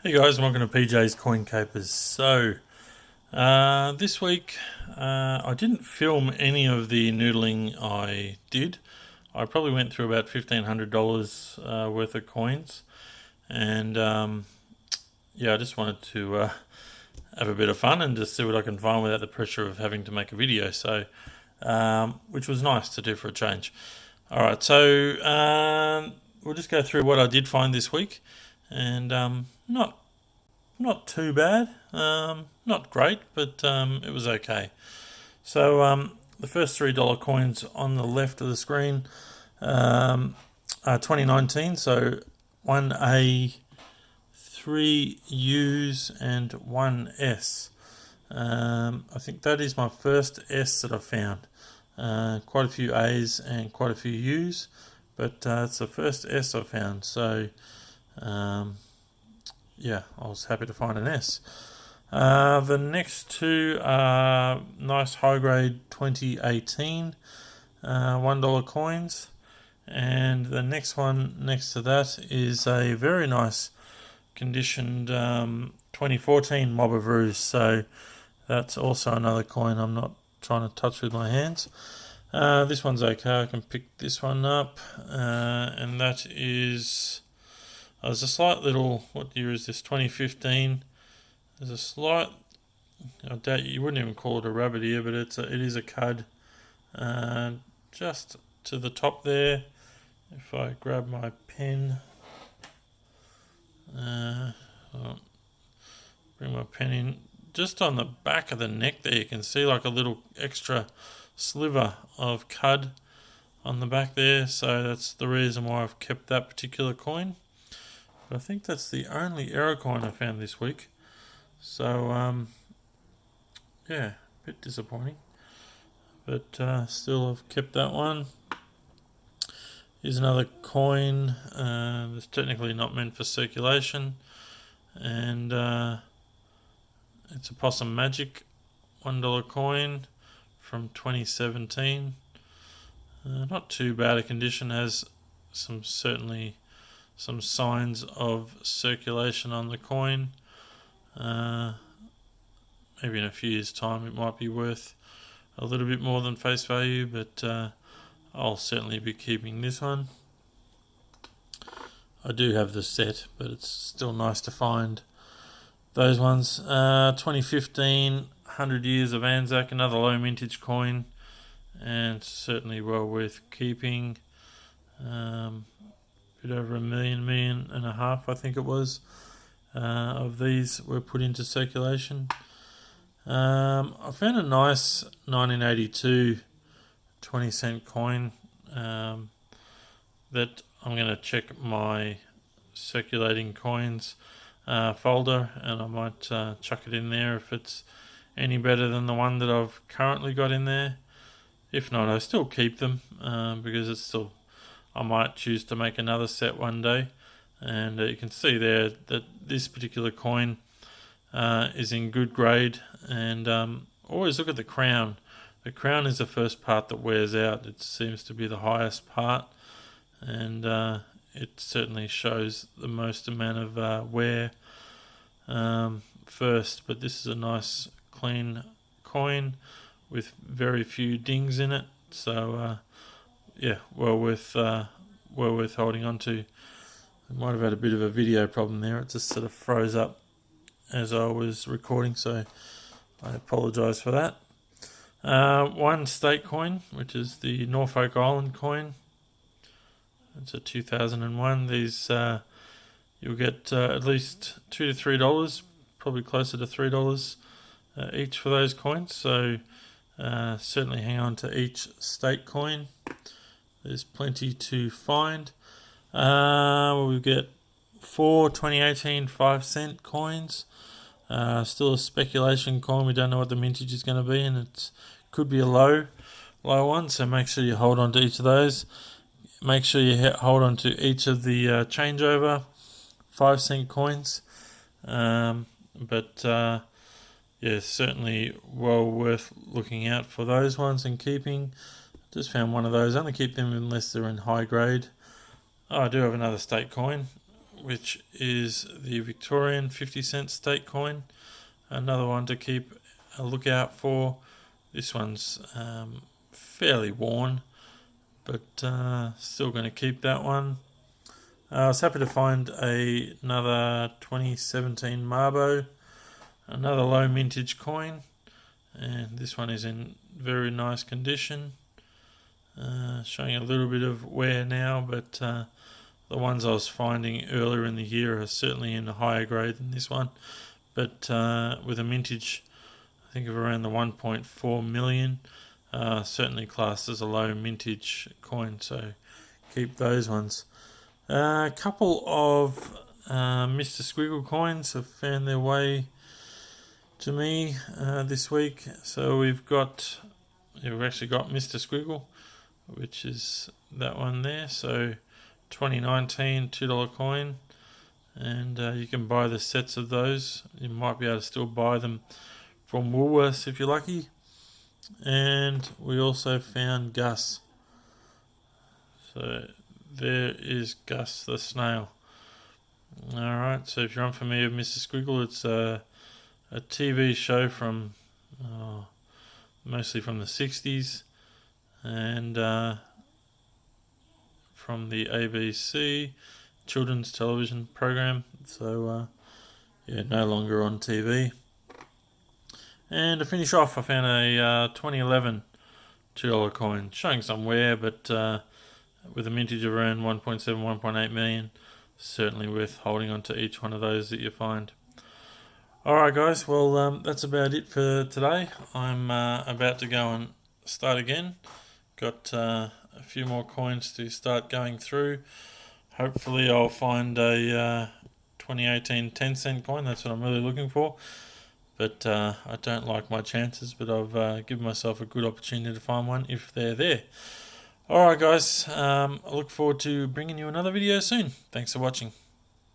Hey guys, welcome to PJ's Coin Capers. So, this week I didn't film any of the noodling I did. I probably went through about $1,500 worth of coins, and I just wanted to have a bit of fun and just see what I can find without the pressure of having to make a video. So, which was nice to do for a change. Alright, so we'll just go through what I did find this week, and not too bad, not great, but it was okay. So the first $3 coins on the left of the screen are 2019, so 1A, 3 U's and 1 S. I think that is my first S that I've found. Quite a few A's and quite a few U's, but it's the first S I've found. So I was happy to find an S. The next two are nice high grade 2018 $1 coins, and the next one next to that is a very nice conditioned 2014 Mob of Rouge. So that's also another coin I'm not trying to touch with my hands. This one's okay, I can pick this one up, and that is there's a slight little, what year is this, 2015. There's a slight, I doubt you wouldn't even call it a rabbit ear, but it is a cud just to the top there. If I grab my pen, bring my pen in, just on the back of the neck there you can see like a little extra sliver of cud on the back there, so that's the reason why I've kept that particular coin. But I think that's the only error coin I found this week. So, a bit disappointing. But still I've kept that one. Here's another coin that's technically not meant for circulation. And it's a Possum Magic $1 coin from 2017. Not too bad a condition, has certainly some signs of circulation on the coin. Maybe in a few years' time it might be worth a little bit more than face value, but I'll certainly be keeping this one. I do have the set, but it's still nice to find those ones. 2015 100 Years of Anzac, another low mintage coin, and certainly well worth keeping. Bit over $1 million and a half, I think it was, of these were put into circulation. I found a nice 1982 20-cent coin that I'm going to check my circulating coins folder, and I might chuck it in there if it's any better than the one that I've currently got in there. If not, I still keep them because it's still, I might choose to make another set one day. And you can see there that this particular coin is in good grade, and always look at the crown. The crown is the first part that wears out. It seems to be the highest part, and it certainly shows the most amount of wear first. But this is a nice clean coin with very few dings in it, so well worth holding on to. I might have had a bit of a video problem there. It just sort of froze up as I was recording, so I apologise for that. One state coin, which is the Norfolk Island coin. It's a 2001. These you'll get at least $2 to $3, probably closer to $3 each for those coins. So certainly hang on to each state coin. There's plenty to find. We get 4 2018 5-cent coins. Still a speculation coin. We don't know what the mintage is going to be, and it could be a low one. So make sure you hold on to each of those. Make sure you hold on to each of the changeover 5-cent coins. Certainly well worth looking out for those ones and keeping. Just found one of those. Only keep them unless they're in high grade. Oh, I do have another state coin, which is the Victorian 50-cent state coin. Another one to keep a lookout for. This one's fairly worn, but still going to keep that one. I was happy to find another 2017 Marbo, another low mintage coin, and this one is in very nice condition. Showing a little bit of wear now, but the ones I was finding earlier in the year are certainly in a higher grade than this one, but with a mintage I think of around the 1.4 million, certainly classed as a low mintage coin, so keep those ones. A couple of Mr. Squiggle coins have found their way to me this week. So we've actually got Mr. Squiggle, which is that one there. So 2019 $2 coin, and you can buy the sets of those. You might be able to still buy them from Woolworths if you're lucky. And we also found Gus. So there is Gus the snail. Alright, so if you're unfamiliar with Mr. Squiggle, it's a TV show from mostly from the 60s, and from the ABC children's television program. So no longer on TV. And to finish off, I found a 2011 $2 coin, showing some wear, but with a mintage of around 1.7, 1.8 million, certainly worth holding on to each one of those that you find. Alright guys, well that's about it for today. I'm about to go and start again. Got a few more coins to start going through. Hopefully I'll find a 2018 10-cent coin. That's what I'm really looking for. But I don't like my chances, but I've given myself a good opportunity to find one if they're there. Alright guys, I look forward to bringing you another video soon. Thanks for watching.